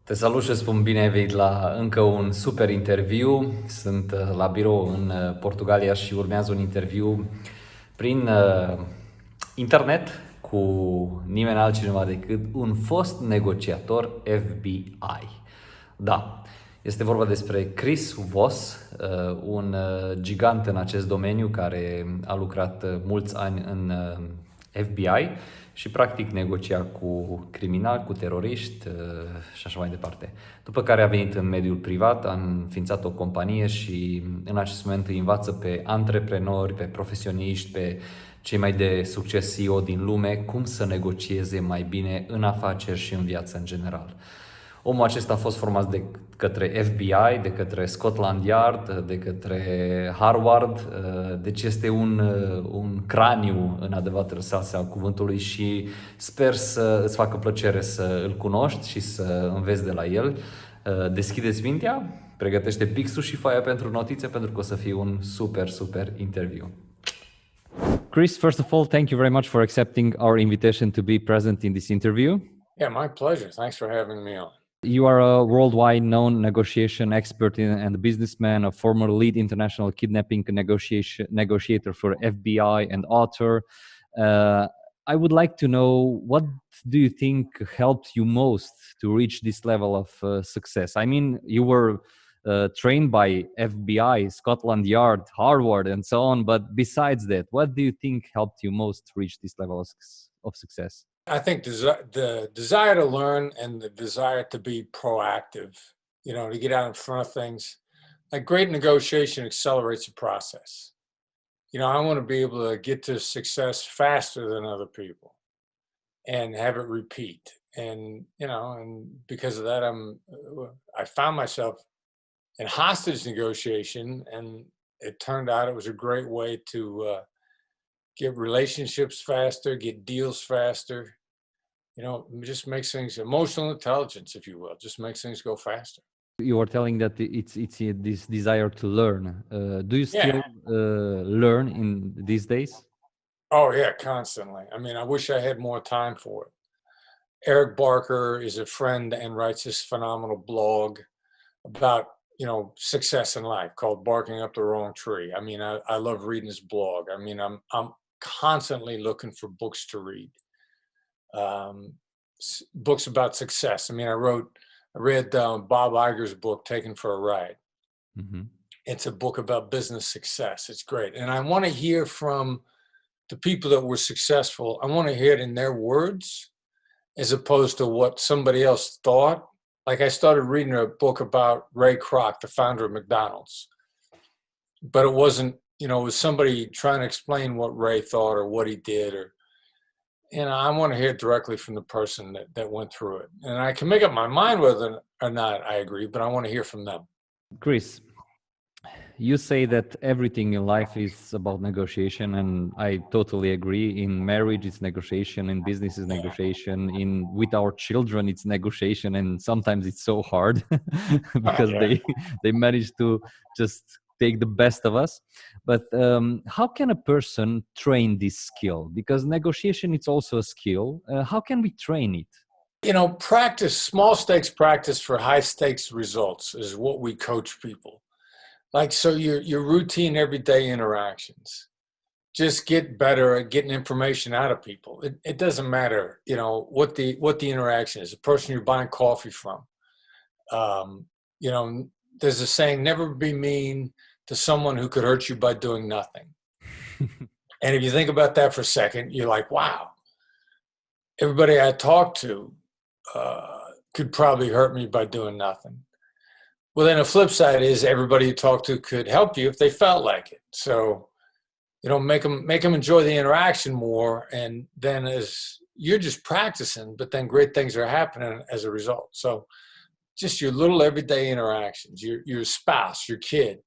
Te salut și spun bine ai venit la încă un super interviu. Sunt la birou în Portugalia și urmează un interviu prin internet cu nimeni altcineva decât un fost negociator FBI. Da, este vorba despre Chris Voss, un gigant în acest domeniu care a lucrat mulți ani în FBI și practic negocia cu criminali, cu teroriști și așa mai departe. După care a venit în mediul privat, a înființat o companie și în acest moment îi învață pe antreprenori, pe profesioniști, pe cei mai de succes CEO din lume cum să negocieze mai bine în afaceri și în viață în general. Omul acesta a fost format de către FBI, de către Scotland Yard, de către Harvard, deci este un craniu în adevăratul sens al cuvântului și sper să îți facă plăcere să îl cunoști și să înveți de la el. Deschideți mintea, pregătește pixul și foaia pentru notițe pentru că o să fie un super interviu. Chris, first of all, thank you very much for accepting our invitation to be present in this interview. Yeah, my pleasure. Thanks for having me on. You are a worldwide known negotiation expert and a businessman, a former lead international kidnapping negotiator for FBI and author. I would like to know, what do you think helped you most to reach this level of success? I mean, you were trained by FBI, Scotland Yard, Harvard, and so on. But besides that, what do you think helped you most to reach this level of success? I think the desire to learn and the desire to be proactive, to get out in front of things. Like, great negotiation accelerates the process. I want to be able to get to success faster than other people and have it repeat. And, and because of that, I found myself in hostage negotiation, and it turned out it was a great way to get relationships faster, get deals faster. It just makes things, emotional intelligence, if you will, just makes things go faster. You are telling that it's this desire to learn. Do you still learn in these days? Oh yeah, constantly. I mean, I wish I had more time for it. Eric Barker is a friend and writes this phenomenal blog about success in life called Barking Up the Wrong Tree. I mean, I love reading his blog. I mean, I'm constantly looking for books to read. Books about success. I mean, I read Bob Iger's book, Taken for a Ride. Mm-hmm. It's a book about business success. It's great. And I want to hear from the people that were successful. I want to hear it in their words as opposed to what somebody else thought. Like, I started reading a book about Ray Kroc, the founder of McDonald's, but it wasn't, it was somebody trying to explain what Ray thought or what he did, or, I want to hear it directly from the person that went through it. And I can make up my mind whether or not I agree, but I want to hear from them. Chris, you say that everything in life is about negotiation, and I totally agree. In marriage, it's negotiation. In business, it's negotiation. With our children, it's negotiation, and sometimes it's so hard because they manage to just take the best of us. But how can a person train this skill? Because negotiation, it's also a skill. How can we train it? Practice, small stakes practice for high stakes results is what we coach people. Like, so your routine everyday interactions, just get better at getting information out of people. It doesn't matter, what the interaction is, the person you're buying coffee from. There's a saying, never be mean to someone who could hurt you by doing nothing. And if you think about that for a second, you're like, wow, everybody I talk to could probably hurt me by doing nothing. Well, then the flip side is everybody you talk to could help you if they felt like it. So, make them enjoy the interaction more. And then as you're just practicing, but then great things are happening as a result. So just your little everyday interactions, your spouse, your kid,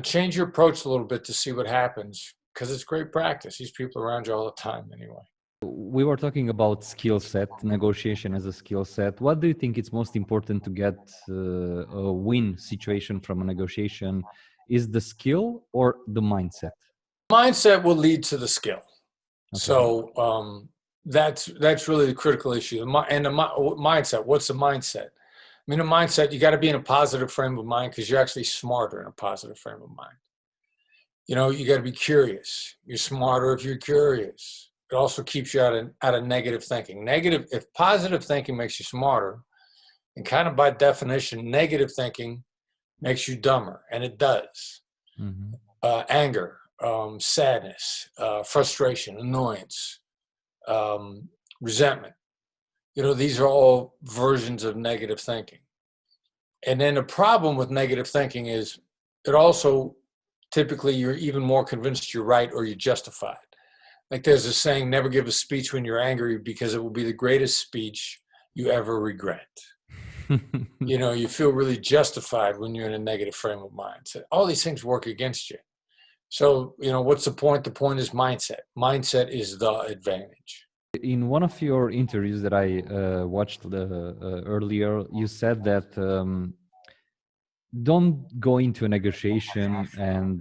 change your approach a little bit to see what happens, because it's great practice. These people are around you all the time anyway. We were talking about skill set, negotiation as a skill set. What do you think is most important to get a win situation from a negotiation? Is the skill or the mindset? Mindset will lead to the skill. Okay. So that's really the critical issue. And the mindset, what's the mindset? I mean, a mindset, you got to be in a positive frame of mind because you're actually smarter in a positive frame of mind. You know, you got to be curious. You're smarter if you're curious. It also keeps you out of negative thinking. If positive thinking makes you smarter, and kind of by definition, negative thinking makes you dumber, and it does. Mm-hmm. Anger, sadness, frustration, annoyance, resentment. You know, these are all versions of negative thinking. And then the problem with negative thinking is it also, typically, you're even more convinced you're right or you're justified. Like there's a saying, never give a speech when you're angry because it will be the greatest speech you ever regret. You know, you feel really justified when you're in a negative frame of mind. So all these things work against you. So, you know, what's the point? The point is mindset. Mindset is the advantage. In one of your interviews that I watched earlier, you said that don't go into a negotiation and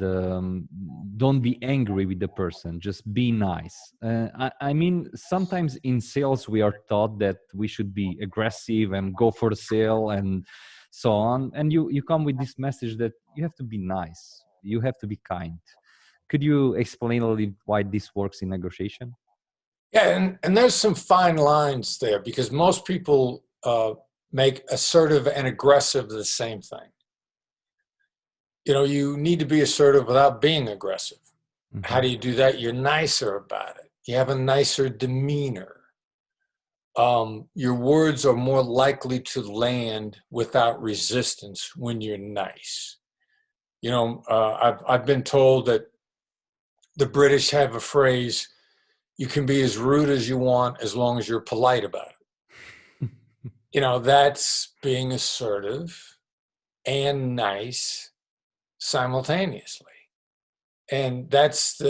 don't be angry with the person, just be nice. I mean, sometimes in sales we are taught that we should be aggressive and go for the sale and so on, and you come with this message that you have to be nice, you have to be kind. Could you explain a little why this works in negotiation? Yeah, and there's some fine lines there because most people make assertive and aggressive the same thing. You know, you need to be assertive without being aggressive. Mm-hmm. How do you do that? You're nicer about it. You have a nicer demeanor. Your words are more likely to land without resistance when you're nice. You know, I've been told that the British have a phrase, you can be as rude as you want as long as you're polite about it. You know, that's being assertive and nice simultaneously. And that's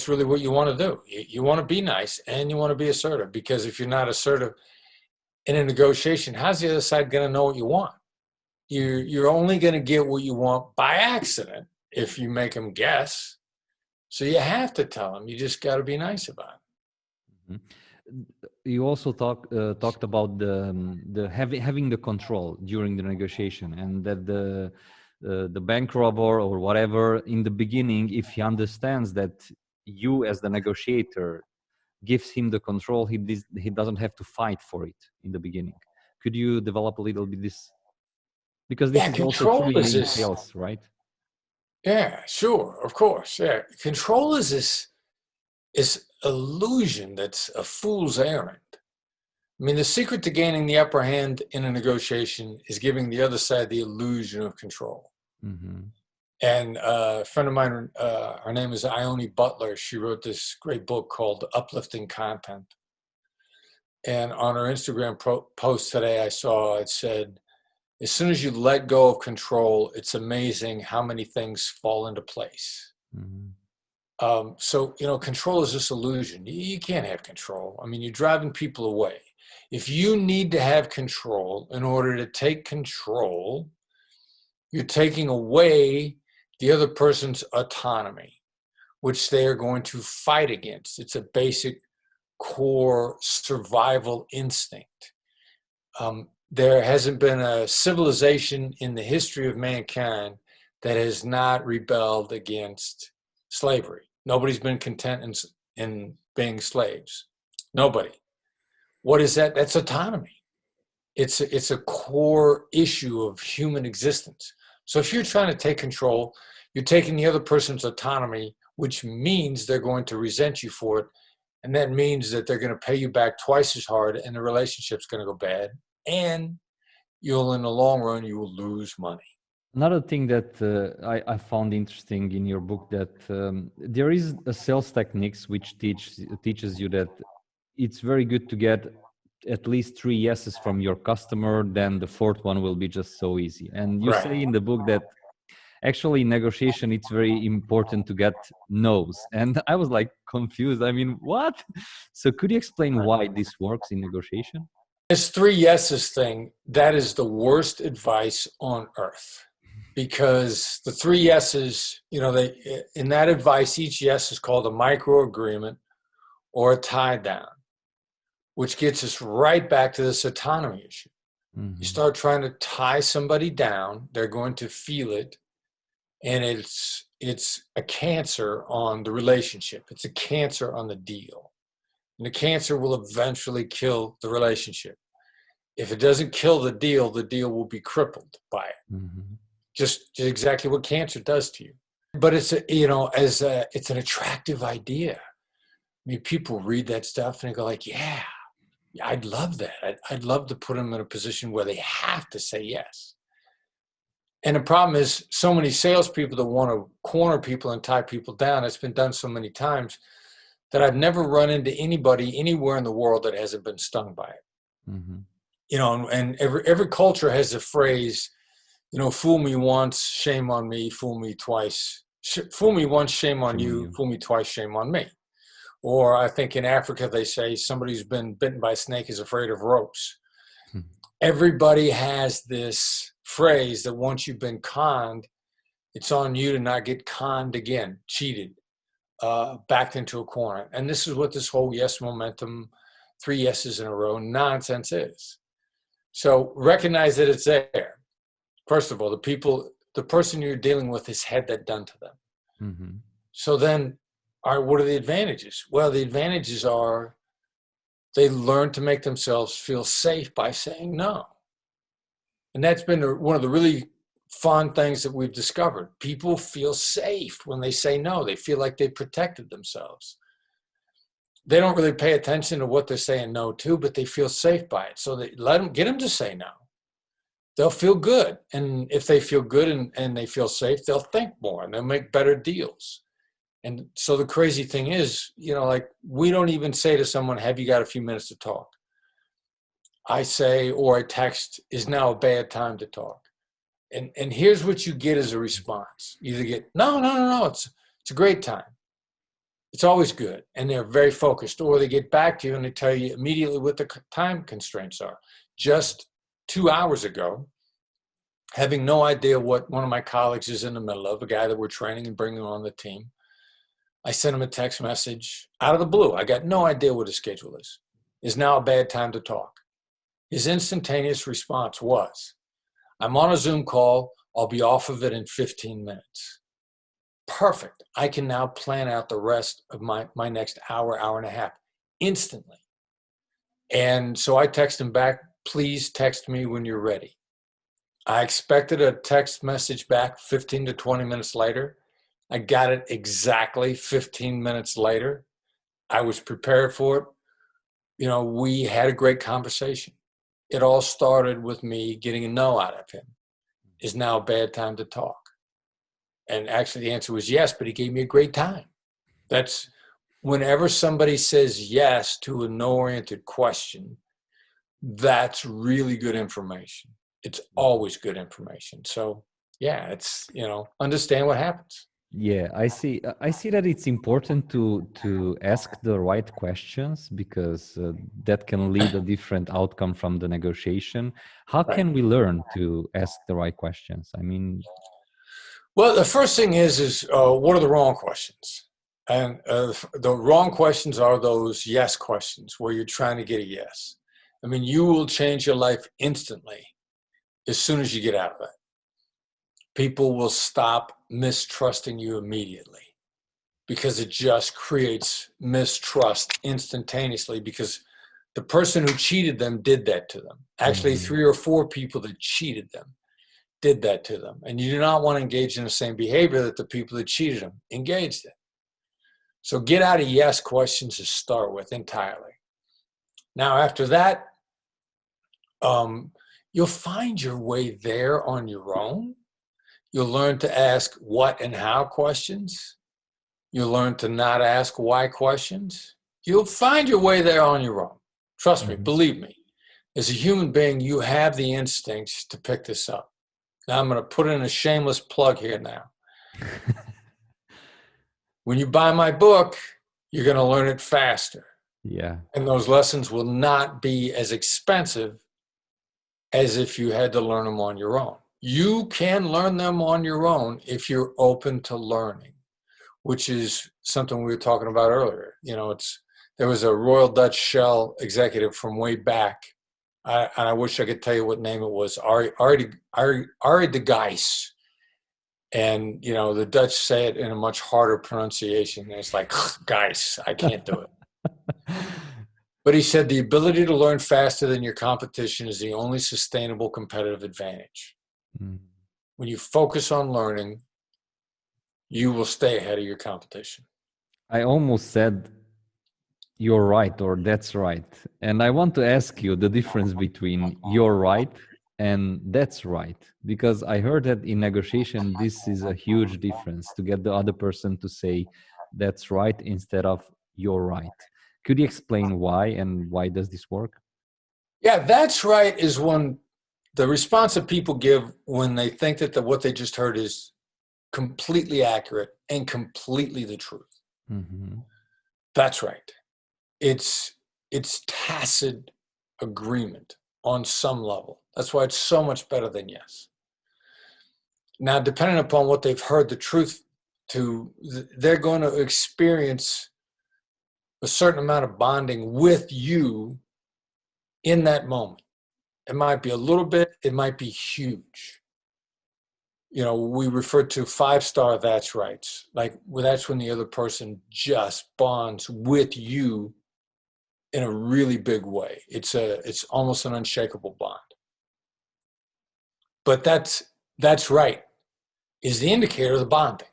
really what you want to do. You want to be nice and you want to be assertive, because if you're not assertive in a negotiation, how's the other side going to know what you want? You're only going to get what you want by accident if you make them guess. So you have to tell them. You just got to be nice about it. Mm-hmm. You also talked about the having the control during the negotiation, and that the bank robber or whatever, in the beginning, if he understands that you as the negotiator gives him the control, he doesn't have to fight for it in the beginning. Could you develop a little bit this? Because this is also true in sales, right? Yeah, sure, of course. Yeah, control is this illusion that's a fool's errand. I mean, the secret to gaining the upper hand in a negotiation is giving the other side the illusion of control. Mm-hmm. And a friend of mine, her name is Ione Butler. She wrote this great book called Uplifting Content. And on her Instagram post today, I saw it said, as soon as you let go of control, it's amazing how many things fall into place. Mm-hmm. So, you know, control is this illusion. You can't have control. I mean, you're driving people away. If you need to have control in order to take control, you're taking away the other person's autonomy, which they are going to fight against. It's a basic core survival instinct. There hasn't been a civilization in the history of mankind that has not rebelled against slavery. Nobody's been content in being slaves. Nobody. What is that? That's autonomy. It's a core issue of human existence. So if you're trying to take control, you're taking the other person's autonomy, which means they're going to resent you for it. And that means that they're going to pay you back twice as hard, and the relationship's going to go bad. And in the long run, you will lose money. Another thing that I found interesting in your book, that there is a sales techniques which teaches you that it's very good to get at least 3 yeses from your customer, then the 4th one will be just so easy. And you say in the book that actually in negotiation, it's very important to get no's. And I was like confused. I mean, what? So could you explain why this works in negotiation? This 3 yeses thing, that is the worst advice on earth. Because the 3 yeses, you know, in that advice, each yes is called a micro agreement or a tie down, which gets us right back to this autonomy issue. You start trying to tie somebody down, they're going to feel it, and it's a cancer on the relationship. It's a cancer on the deal. And the cancer will eventually kill the relationship. If it doesn't kill the deal will be crippled by it. Just exactly what cancer does to you. But it's it's an attractive idea. I mean, people read that stuff and they go like, yeah, I'd love that. I'd love to put them in a position where they have to say yes. And the problem is so many salespeople that want to corner people and tie people down. It's been done so many times that I've never run into anybody anywhere in the world that hasn't been stung by it. And every culture has a phrase, fool me once, shame on me, fool me twice. Fool me once, shame on you, fool me twice, shame on me. Or I think in Africa, they say somebody who's been bitten by a snake is afraid of ropes. Everybody has this phrase that once you've been conned, it's on you to not get conned again, cheated, backed into a corner. And this is what this whole yes momentum, 3 yeses in a row nonsense is. So recognize that it's there. First of all, the person you're dealing with has had that done to them. So then, all right, what are the advantages? Well, the advantages are they learn to make themselves feel safe by saying no. And that's been one of the really fun things that we've discovered. People feel safe when they say no. They feel like they protected themselves. They don't really pay attention to what they're saying no to, but they feel safe by it. So they get them to say no. They'll feel good. And if they feel good and they feel safe, they'll think more and they'll make better deals. And so the crazy thing is, we don't even say to someone, have you got a few minutes to talk? I say, or I text, is now a bad time to talk? And here's what you get as a response. You either get, no, it's a great time. It's always good. And they're very focused. Or they get back to you and they tell you immediately what the time constraints are. Just 2 hours ago, having no idea what one of my colleagues is in the middle of, a guy that we're training and bringing on the team, I sent him a text message out of the blue. I got no idea what his schedule is. Is now a bad time to talk? His instantaneous response was, I'm on a Zoom call. I'll be off of it in 15 minutes. Perfect. I can now plan out the rest of my next hour and a half instantly. And so I text him back, please text me when you're ready. I expected a text message back 15 to 20 minutes later. I got it exactly 15 minutes later. I was prepared for it. We had a great conversation. It all started with me getting a no out of him. Is now a bad time to talk? And actually the answer was yes, but he gave me a great time. That's whenever somebody says yes to a no-oriented question, that's really good information. It's always good information. So yeah, it's, understand what happens. Yeah, I see that it's important to ask the right questions because that can lead a different outcome from the negotiation. How can we learn to ask the right questions? I mean, well, the first thing is what are the wrong questions? And the wrong questions are those yes questions where you're trying to get a yes. I mean, you will change your life instantly as soon as you get out of that. People will stop mistrusting you immediately because it just creates mistrust instantaneously because the person who cheated them did that to them. Actually, 3 or 4 people that cheated them did that to them. And you do not want to engage in the same behavior that the people that cheated them engaged in. So get out of yes questions to start with entirely. Now, after that, you'll find your way there on your own. You'll learn to ask what and how questions. You'll learn to not ask why questions. You'll find your way there on your own. Trust me, believe me. As a human being, you have the instincts to pick this up. Now I'm going to put in a shameless plug here now. When you buy my book, you're going to learn it faster. Yeah. And those lessons will not be as expensive as if you had to learn them on your own. You can learn them on your own if you're open to learning, which is something we were talking about earlier. There was a Royal Dutch Shell executive from way back And I wish I could tell you what name it was. Ari de Geis. And, the Dutch say it in a much harder pronunciation. It's like, Geis, I can't do it. But he said, the ability to learn faster than your competition is the only sustainable competitive advantage. Mm. When you focus on learning, you will stay ahead of your competition. I almost said, you're right, or that's right. And I want to ask you the difference between you're right and that's right. Because I heard that in negotiation, this is a huge difference to get the other person to say that's right instead of you're right. Could you explain why and why does this work? Yeah, that's right is when the response that people give when they think that what they just heard is completely accurate and completely the truth. Mm-hmm. That's right. It's tacit agreement on some level. That's why it's so much better than yes. Now, depending upon what they've heard the truth to, they're going to experience a certain amount of bonding with you in that moment. It might be a little bit, it might be huge. We refer to 5-star that's rights. Like, that's when the other person just bonds with you in a really big way. It's almost an unshakable bond. But that's right is the indicator of the bonding.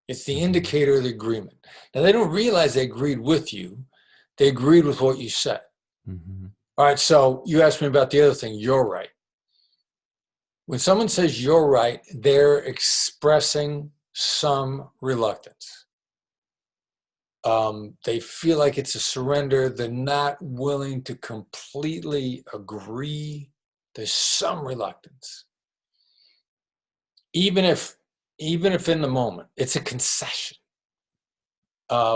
It's the indicator of the agreement. Now, they don't realize they agreed with you. They agreed with what you said. Mm-hmm. All right, so you asked me about the other thing, you're right. When someone says you're right, they're expressing some reluctance. They feel like it's a surrender. They're not willing to completely agree. There's some reluctance. Even if in the moment, it's a concession,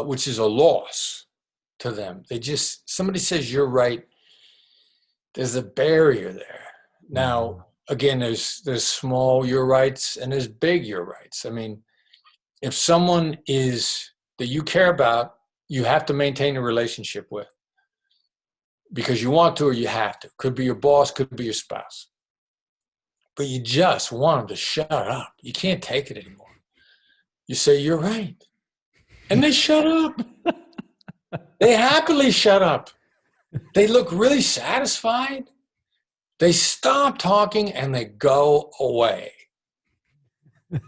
which is a loss to them. Somebody says you're right, there's a barrier there. Now, again, there's small you're rights and there's big you're rights. I mean, if someone that you care about, you have to maintain a relationship with because you want to or you have to. Could be your boss, could be your spouse. But you just want them to shut up. You can't take it anymore. You say, you're right. And they shut up. They happily shut up. They look really satisfied. They stop talking and they go away.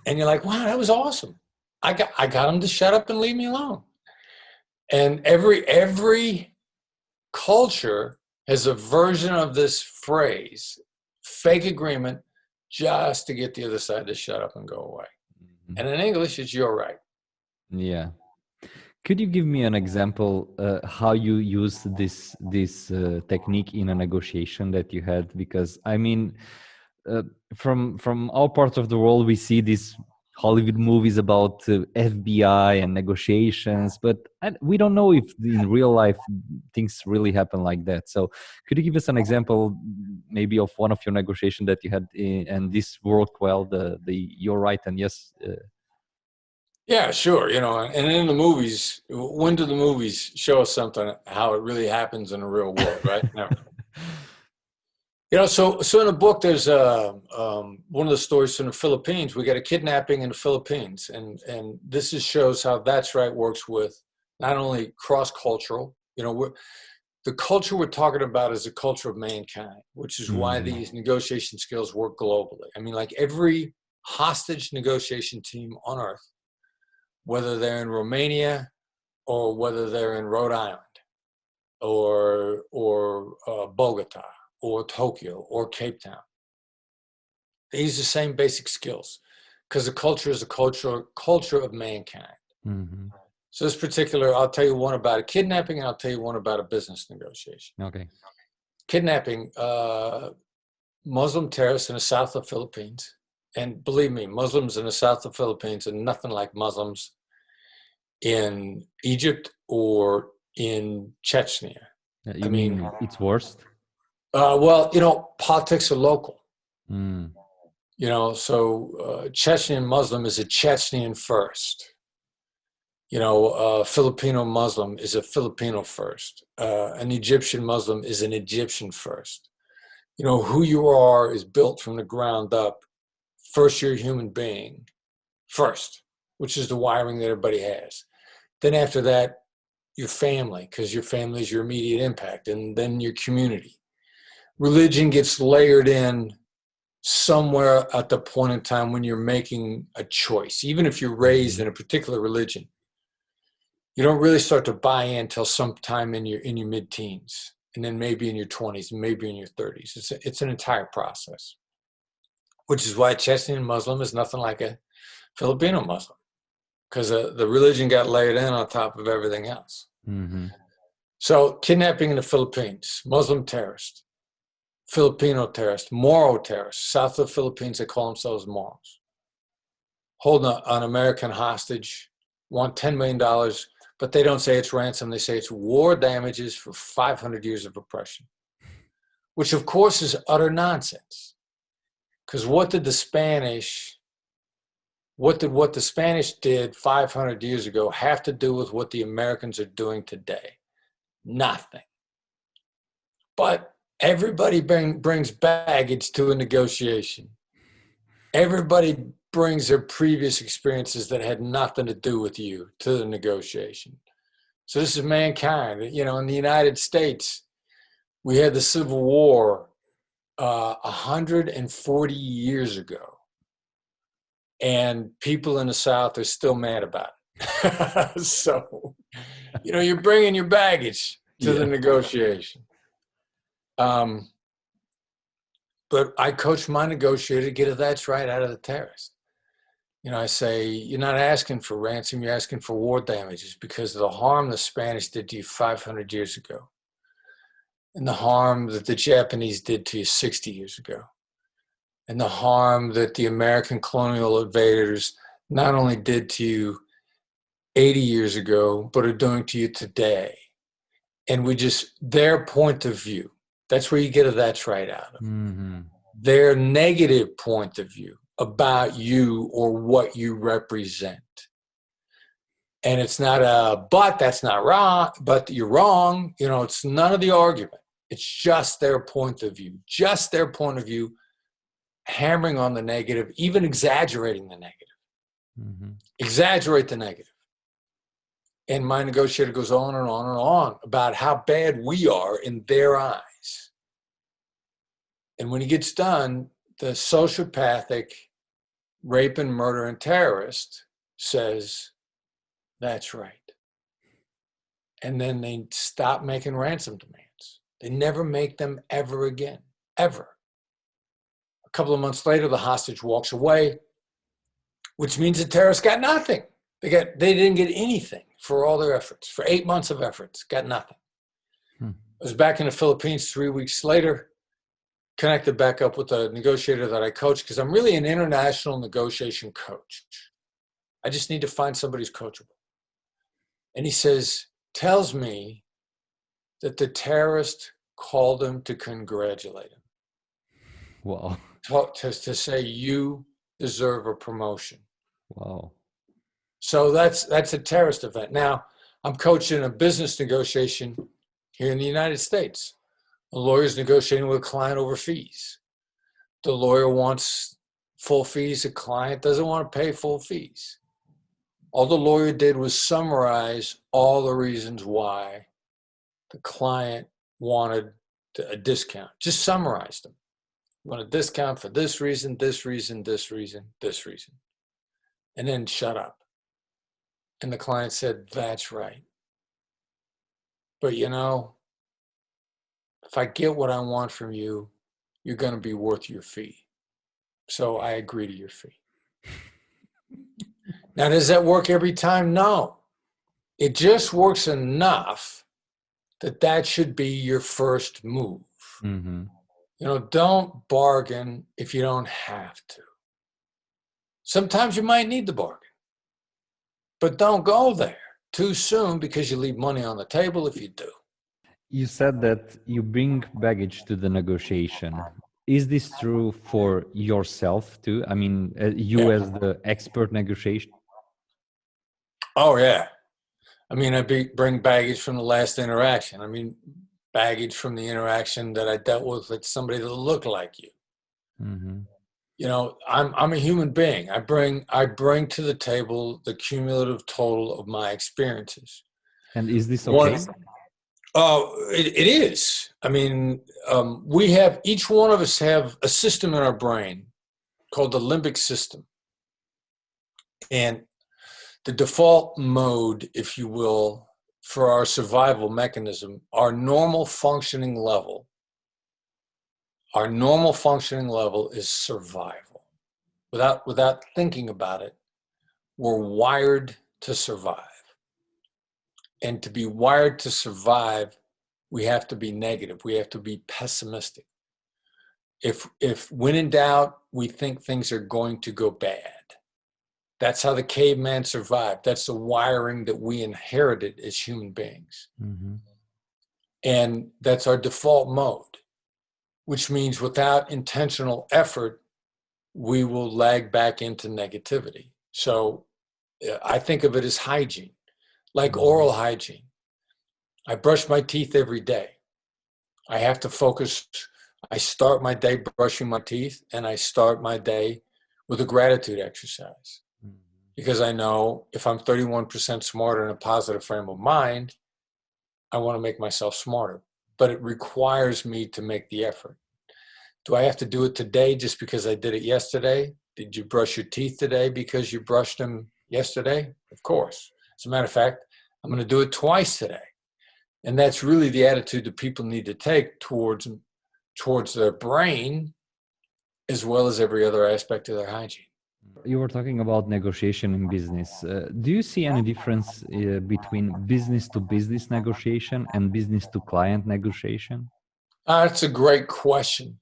And you're like, wow, that was awesome. I got them to shut up and leave me alone. And every culture has a version of this phrase, fake agreement, just to get the other side to shut up and go away. Mm-hmm. And in English, it's you're right. Yeah. Could you give me an example how you use this technique in a negotiation that you had? Because I mean, from our part of the world, we see these Hollywood movies about FBI and negotiations, but we don't know if in real life things really happen like that. So could you give us an example maybe of one of your negotiations that you had and this worked well, the you're right and yes? Yeah, sure. And in the movies, when do the movies show us something, how it really happens in the real world, right? Never. So in the book, there's one of the stories from the Philippines. We got a kidnapping in the Philippines, and this shows how that's right works with not only cross-cultural. The culture we're talking about is a culture of mankind, which is why these negotiation skills work globally. I mean, like every hostage negotiation team on earth, whether they're in Romania or whether they're in Rhode Island or Bogota, or Tokyo, or Cape Town. They use the same basic skills because the culture is a culture of mankind. Mm-hmm. So this particular, I'll tell you one about a kidnapping and I'll tell you one about a business negotiation. Okay. Kidnapping, Muslim terrorists in the south of the Philippines. And believe me, Muslims in the south of the Philippines are nothing like Muslims in Egypt or in Chechnya. You mean it's worse? Well, politics are local. Mm. So Chechen Muslim is a Chechnyan first. Filipino Muslim is a Filipino first. An Egyptian Muslim is an Egyptian first. You know, who you are is built from the ground up. First, you're a human being, first, which is the wiring that everybody has. Then after that, your family, because your family is your immediate impact, and then your community. Religion gets layered in somewhere at the point in time when you're making a choice. Even if you're raised in a particular religion, you don't really start to buy in until sometime in your mid-teens, and then maybe in your 20s, and maybe in your 30s. It's an entire process, which is why Chechenian Muslim is nothing like a Filipino Muslim, because the religion got layered in on top of everything else. Mm-hmm. So kidnapping in the Philippines, Muslim terrorist, Filipino terrorist, Moro terrorist, south of the Philippines, they call themselves Moros. Holding an American hostage, want $10 million, but they don't say it's ransom, they say it's war damages for 500 years of oppression, which of course is utter nonsense. Because what the Spanish did 500 years ago have to do with what the Americans are doing today? Nothing. But everybody brings baggage to a negotiation. Everybody brings their previous experiences that had nothing to do with you to the negotiation. So this is mankind. You know, in the United States, we had the Civil War 140 years ago. And people in the South are still mad about it. So, you know, you're bringing your baggage to the negotiation. But I coach my negotiator to get a "that's right" out of the terrorist. You know, I say, you're not asking for ransom, you're asking for war damages because of the harm the Spanish did to you 500 years ago, and the harm that the Japanese did to you 60 years ago, and the harm that the American colonial invaders not only did to you 80 years ago, but are doing to you today. And their point of view, that's where you get a "that's right" out of. Mm-hmm. Their negative point of view about you or what you represent. And it's not but that's not wrong, but you're wrong. You know, it's none of the argument. It's just their point of view, hammering on the negative, even exaggerating the negative. Mm-hmm. Exaggerate the negative. And my negotiator goes on and on and on about how bad we are in their eyes. And when he gets done, the sociopathic rape and murder and terrorist says, "That's right." And then they stop making ransom demands. They never make them ever again, ever. A couple of months later, the hostage walks away, which means the terrorists got nothing. They didn't get anything for all their efforts. For 8 months of efforts, got nothing. I was back in the Philippines 3 weeks later, connected back up with a negotiator that I coach, because I'm really an international negotiation coach. I just need to find somebody who's coachable. And he tells me that the terrorist called him to congratulate him. Wow. To say, you deserve a promotion. Wow. So that's a terrorist event. Now, I'm coaching a business negotiation here in the United States. A lawyer's negotiating with a client over fees. The lawyer wants full fees. The client doesn't want to pay full fees. All the lawyer did was summarize all the reasons why the client wanted a discount. Just summarized them. You want a discount for this reason, this reason, this reason, this reason. And then shut up. And the client said, "That's right. But you know, if I get what I want from you, you're going to be worth your fee. So I agree to your fee." Now, does that work every time? No. It just works enough that should be your first move. Mm-hmm. You know, don't bargain if you don't have to. Sometimes you might need the bargain, but don't go there too soon, because you leave money on the table if you do. You said that you bring baggage to the negotiation. Is this true for yourself too? I mean, you Yeah. as the expert negotiation? Oh, yeah. I mean, I bring baggage from the last interaction. I mean, baggage from the interaction that I dealt with somebody that looked like you. Mm-hmm. You know, I'm a human being. I bring to the table the cumulative total of my experiences. And is this okay? It is. I mean, each one of us have a system in our brain called the limbic system. And the default mode, if you will, for our survival mechanism, our normal functioning level is survival. Without thinking about it, we're wired to survive. And to be wired to survive, we have to be negative. We have to be pessimistic. If when in doubt, we think things are going to go bad. That's how the caveman survived. That's the wiring that we inherited as human beings. Mm-hmm. And that's our default mode, which means without intentional effort, we will lag back into negativity. So I think of it as hygiene, like oral hygiene. I brush my teeth every day. I have to focus. I start my day brushing my teeth, and I start my day with a gratitude exercise. Because I know if I'm 31% smarter in a positive frame of mind, I want to make myself smarter. But it requires me to make the effort. Do I have to do it today just because I did it yesterday? Did you brush your teeth today because you brushed them yesterday? Of course. As a matter of fact, I'm going to do it twice today. And that's really the attitude that people need to take towards their brain, as well as every other aspect of their hygiene. You were talking about negotiation in business. Do you see any difference between business to business negotiation and business to client negotiation? That's a great question.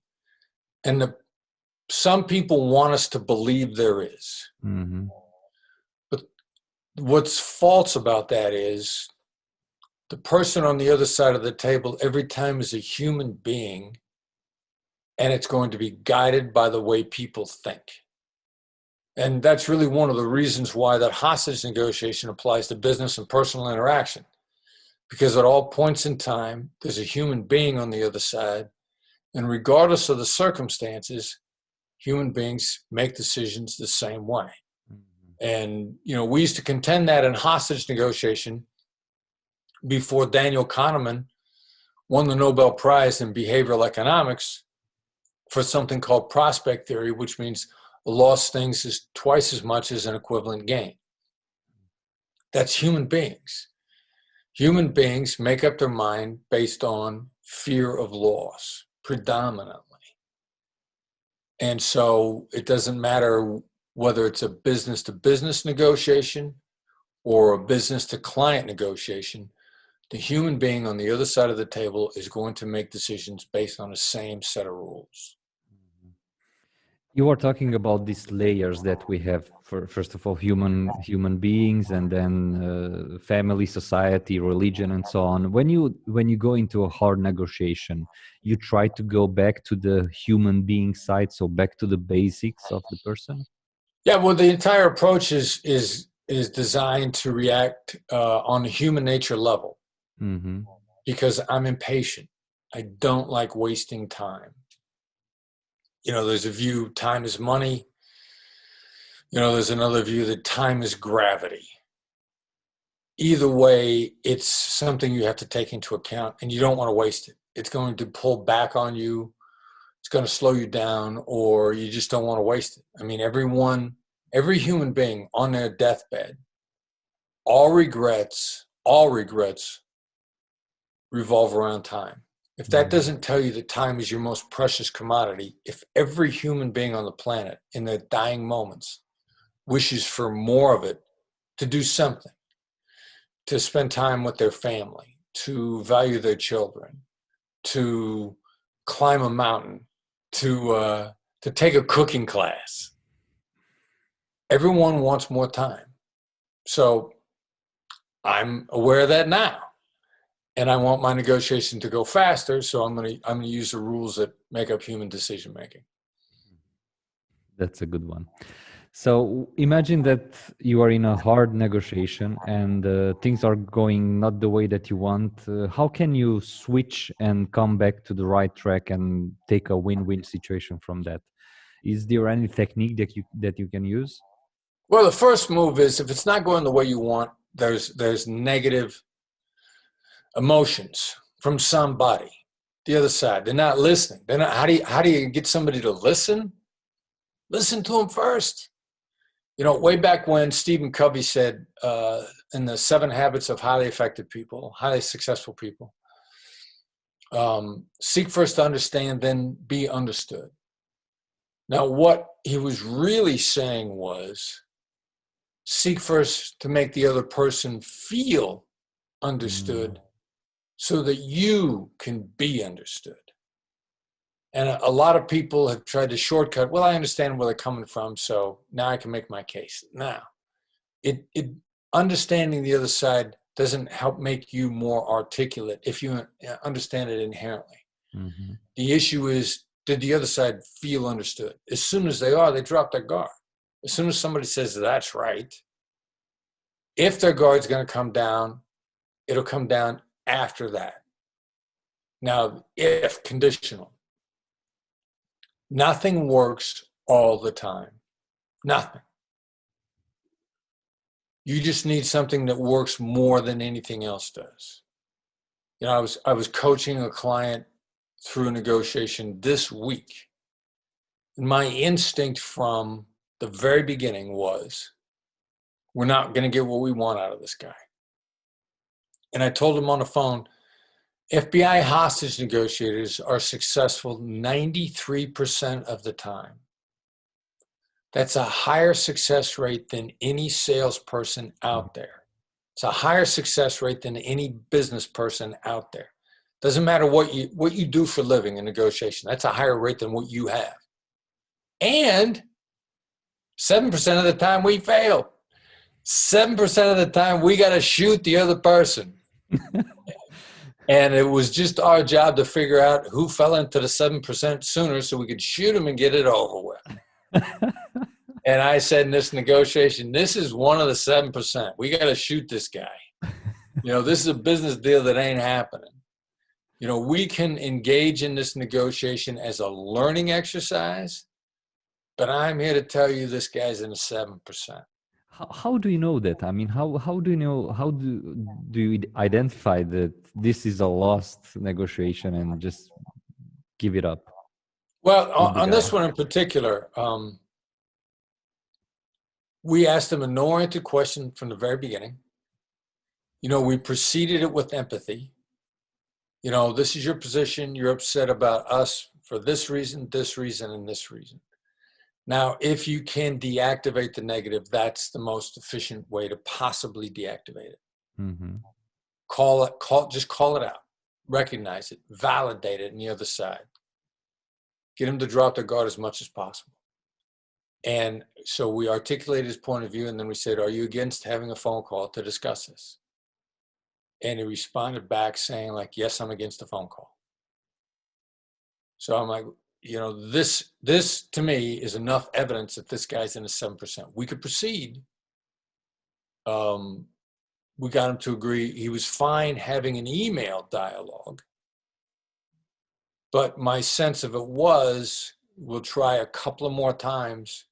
And some people want us to believe there is. Mm-hmm. But what's false about that is the person on the other side of the table every time is a human being, and it's going to be guided by the way people think. And that's really one of the reasons why that hostage negotiation applies to business and personal interaction. Because at all points in time, there's a human being on the other side. And regardless of the circumstances, human beings make decisions the same way. Mm-hmm. And, you know, we used to contend that in hostage negotiation before Daniel Kahneman won the Nobel Prize in behavioral economics for something called prospect theory, which means a lost thing is twice as much as an equivalent gain. That's human beings. Human beings make up their mind based on fear of loss, predominantly. And so it doesn't matter whether it's a business-to-business negotiation or a business-to-client negotiation, the human being on the other side of the table is going to make decisions based on the same set of rules. You were talking about these layers that we have. First of all, human beings, and then family, society, religion, and so on. When you go into a hard negotiation, you try to go back to the human being side, so back to the basics of the person. Yeah, well, the entire approach is designed to react on a human nature level. Mm-hmm. Because I'm impatient. I don't like wasting time. You know, there's a view time is money. You know, there's another view that time is gravity. Either way, it's something you have to take into account, and you don't want to waste it. It's going to pull back on you. It's going to slow you down, or you just don't want to waste it. I mean, every human being on their deathbed, all regrets revolve around time. If that doesn't tell you that time is your most precious commodity, if every human being on the planet in their dying moments wishes for more of it, to do something, to spend time with their family, to value their children, to climb a mountain, to take a cooking class, everyone wants more time. So I'm aware of that now. And I want my negotiation to go faster, so I'm going to use the rules that make up human decision making. That's a good one. So imagine that you are in a hard negotiation and things are going not the way that you want. How can you switch and come back to the right track and take a win-win situation from that? Is there any technique that you can use? Well, the first move is, if it's not going the way you want, there's negative emotions from somebody, the other side. They're not listening. They're not. How do you get somebody to listen? Listen to them first. You know, way back when Stephen Covey said in the 7 Habits of Highly Effective People, highly successful people, seek first to understand, then be understood. Now, what he was really saying was, seek first to make the other person feel understood so that you can be understood. And a lot of people have tried to shortcut. Well, I understand where they're coming from, so now I can make my case. Now, understanding the other side doesn't help make you more articulate if you understand it inherently. Mm-hmm. The issue is, did the other side feel understood? As soon as they are, they drop their guard. As soon as somebody says, that's right, if their guard's going to come down, it'll come down after that. Now, if conditional. Nothing works all the time. Nothing. You just need something that works more than anything else does. You know, I was coaching a client through a negotiation this week. And my instinct from the very beginning was, we're not going to get what we want out of this guy. And I told him on the phone, FBI hostage negotiators are successful 93% of the time. That's a higher success rate than any salesperson out there. It's a higher success rate than any business person out there. Doesn't matter what you do for a living in negotiation. That's a higher rate than what you have. And 7% of the time we fail. 7% of the time we got to shoot the other person. And it was just our job to figure out who fell into the 7% sooner so we could shoot them and get it over with. And I said in this negotiation, this is one of the 7%. We got to shoot this guy. You know, this is a business deal that ain't happening. You know, we can engage in this negotiation as a learning exercise, but I'm here to tell you this guy's in the 7%. How do you know that? I mean, how do you know, how do you identify that this is a lost negotiation and just give it up? Well, on this one in particular, we asked them a no-oriented question from the very beginning. You know, we preceded it with empathy. You know, this is your position. You're upset about us for this reason, and this reason. Now, if you can deactivate the negative, that's the most efficient way to possibly deactivate it. Mm-hmm. Just call it out, recognize it, validate it on the other side. Get them to drop their guard as much as possible. And so we articulated his point of view, and then we said, are you against having a phone call to discuss this? And he responded back saying, like, yes, I'm against a phone call. So I'm like, you know, this to me is enough evidence that this guy's in a 7%. We could proceed. We got him to agree. He was fine having an email dialogue. But my sense of it was, we'll try a couple of more times.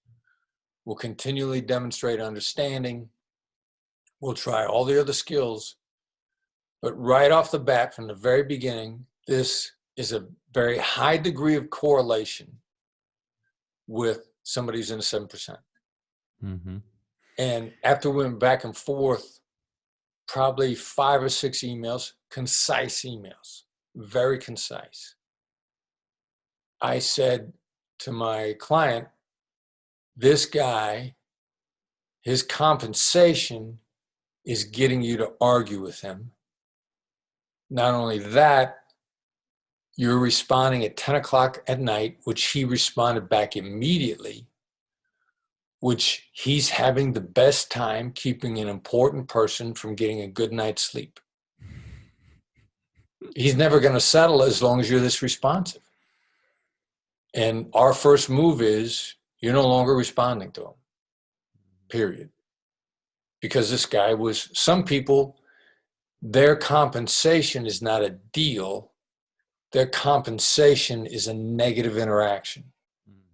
We'll continually demonstrate understanding. We'll try all the other skills. But right off the bat, from the very beginning, this is a very high degree of correlation with somebody who's in a 7%. Mm-hmm. And after we went back and forth, probably 5 or 6 emails, concise emails, very concise, I said to my client, this guy, his compensation is getting you to argue with him. Not only that, you're responding at 10 o'clock at night, which he responded back immediately, which he's having the best time keeping an important person from getting a good night's sleep. He's never going to settle as long as you're this responsive. And our first move is, you're no longer responding to him. period. Because this guy was, some people, their compensation is not a deal. Their compensation is a negative interaction.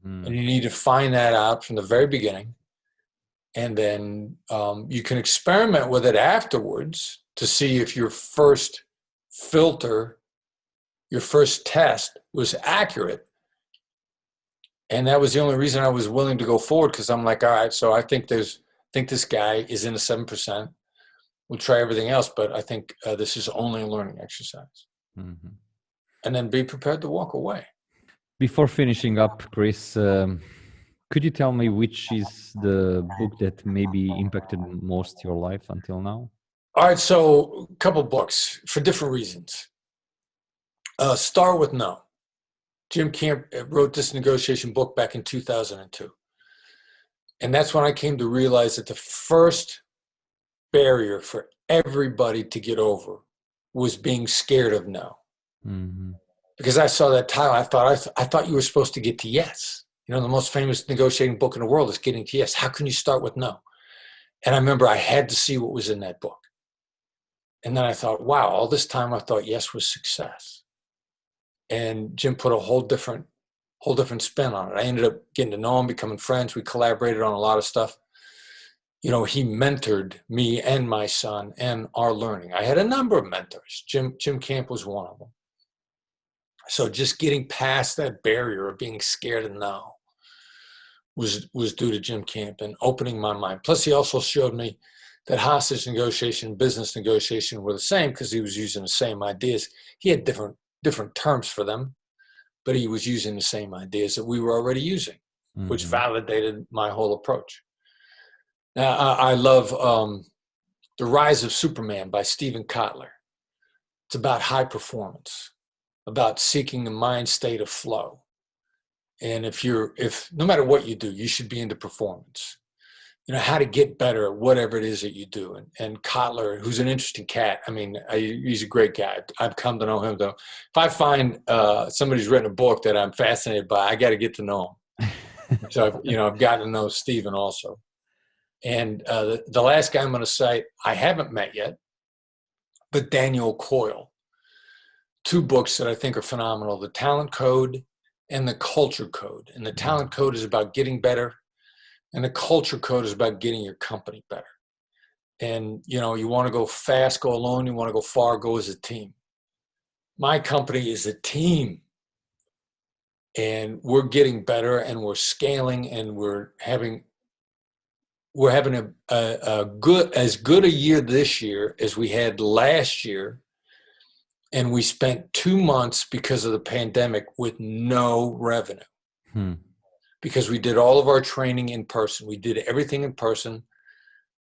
Mm. And you need to find that out from the very beginning. And then you can experiment with it afterwards to see if your first filter, your first test was accurate. And that was the only reason I was willing to go forward, because I'm like, all right, so I think this guy is in the 7%. We'll try everything else, but I think this is only a learning exercise. Mm-hmm. And then be prepared to walk away. Before finishing up, Chris, could you tell me which is the book that maybe impacted most your life until now? All right, so a couple books for different reasons. Start with No. Jim Camp wrote this negotiation book back in 2002. And that's when I came to realize that the first barrier for everybody to get over was being scared of no. Mm-hmm. Because I saw that title, I thought you were supposed to get to yes. You know, the most famous negotiating book in the world is Getting to Yes. How can you start with no? And I remember I had to see what was in that book. And then I thought, wow, all this time I thought yes was success. And Jim put a whole different spin on it. I ended up getting to know him, becoming friends. We collaborated on a lot of stuff. You know, he mentored me and my son and our learning. I had a number of mentors. Jim Camp was one of them. So just getting past that barrier of being scared of no was due to Jim Camp and opening my mind. Plus, he also showed me that hostage negotiation, business negotiation were the same, because he was using the same ideas. He had different terms for them, but he was using the same ideas that we were already using, mm-hmm. which validated my whole approach. Now, I love The Rise of Superman by Stephen Kotler. It's about high performance, about seeking the mind state of flow. And if no matter what you do, you should be into performance. You know, how to get better at whatever it is that you do. And Kotler, who's an interesting cat, I mean, he's a great guy. I've come to know him, though. If I find somebody's written a book that I'm fascinated by, I got to get to know him. So, I've gotten to know Stephen also. And the last guy I'm going to cite, I haven't met yet, but Daniel Coyle. 2 books that I think are phenomenal, The Talent Code and The Culture Code. And The Talent Code is about getting better, and The Culture Code is about getting your company better. And, you want to go fast, go alone. You want to go far, go as a team. My company is a team. And we're getting better, and we're scaling, and we're having as good a year this year as we had last year. And we spent 2 months because of the pandemic with no revenue. Because we did all of our training in person. We did everything in person.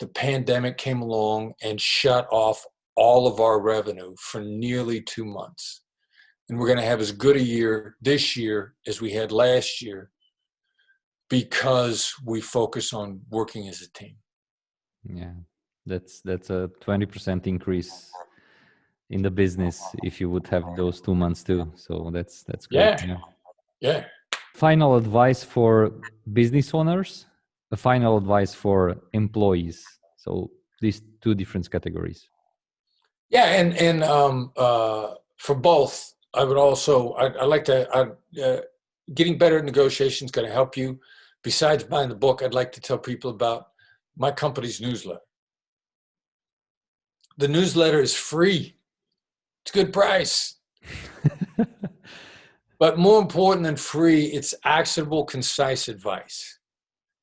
The pandemic came along and shut off all of our revenue for nearly 2 months. And we're going to have as good a year this year as we had last year, because we focus on working as a team. Yeah, that's a 20% increase in the business if you would have those 2 months too. So that's great. Yeah. Final advice for business owners, a final advice for employees. So these 2 different categories. Yeah, and for both, I would also, I like to, getting better at negotiation is going to help you. Besides buying the book, I'd like to tell people about my company's newsletter. The newsletter is free. It's a good price. But more important than free, it's actionable, concise advice.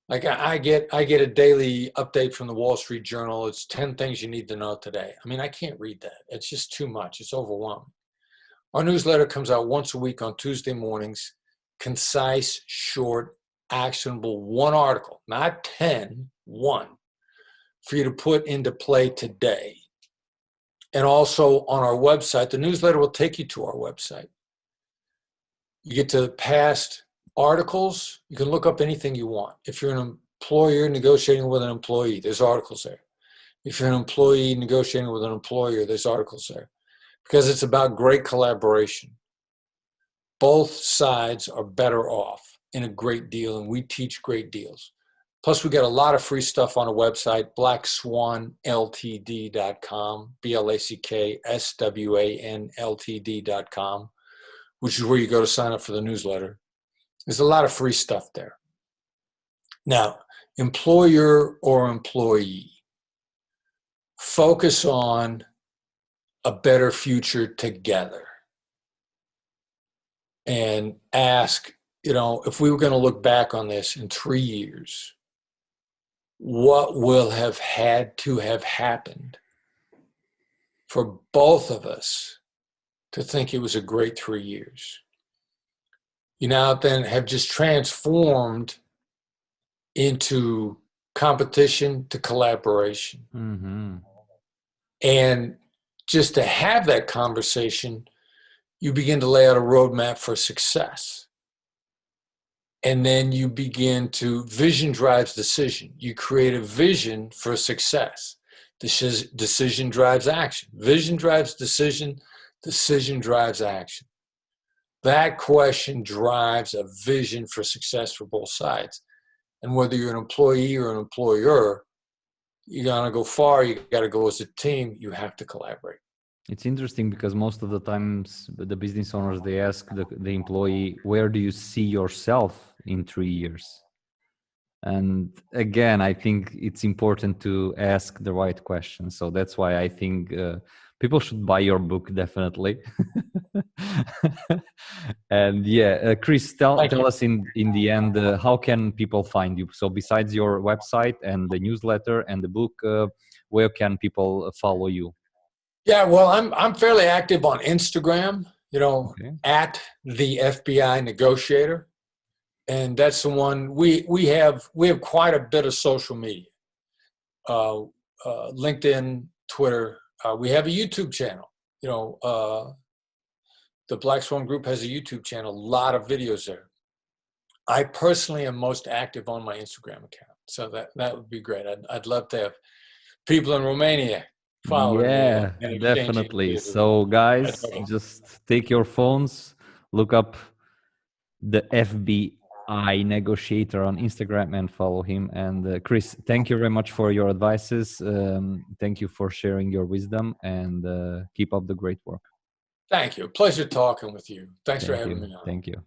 Like I get a daily update from the Wall Street Journal. It's 10 things you need to know today. I mean, I can't read that. It's just too much. It's overwhelming. Our newsletter comes out once a week on Tuesday mornings. Concise, short, actionable, 1 article, not 10, 1, for you to put into play today. And also on our website, the newsletter will take you to our website. You get to past articles. You can look up anything you want. If you're an employer negotiating with an employee, there's articles there. If you're an employee negotiating with an employer, there's articles there. Because it's about great collaboration. Both sides are better off in a great deal, and we teach great deals. Plus, we got a lot of free stuff on our website, blackswanltd.com, BLACKSWANLTD.com, which is where you go to sign up for the newsletter. There's a lot of free stuff there. Now, employer or employee, focus on a better future together. And ask, if we were going to look back on this in 3 years, what will have had to have happened for both of us to think it was a great 3 years? You now then have just transformed into competition to collaboration. Mm-hmm. And just to have that conversation, you begin to lay out a roadmap for success. And then you begin to, vision drives decision. You create a vision for success. Decision drives action. Vision drives decision. Decision drives action. That question drives a vision for success for both sides. And whether you're an employee or an employer, you're going to go far, you got to go as a team, you have to collaborate. It's interesting because most of the times the business owners, they ask the employee, where do you see yourself in 3 years? And again, I think it's important to ask the right question. So that's why I think people should buy your book, definitely. And yeah, Chris, tell us in the end, how can people find you? So besides your website and the newsletter and the book, where can people follow you? Yeah, well, I'm fairly active on Instagram, Okay. at the FBI negotiator. And that's the one we have quite a bit of social media. LinkedIn, Twitter. We have a YouTube channel. The Black Swan Group has a YouTube channel, a lot of videos there. I personally am most active on my Instagram account. So that would be great. I'd love to have people in Romania following me. Yeah, And exchanging definitely. ideas. So guys, just take your phones, look up the FBI negotiator on Instagram and follow him. And Chris, thank you very much for your advices. Thank you for sharing your wisdom, and keep up the great work. Thank you. Pleasure talking with you. Thanks for Thank having you. me on. Thank you.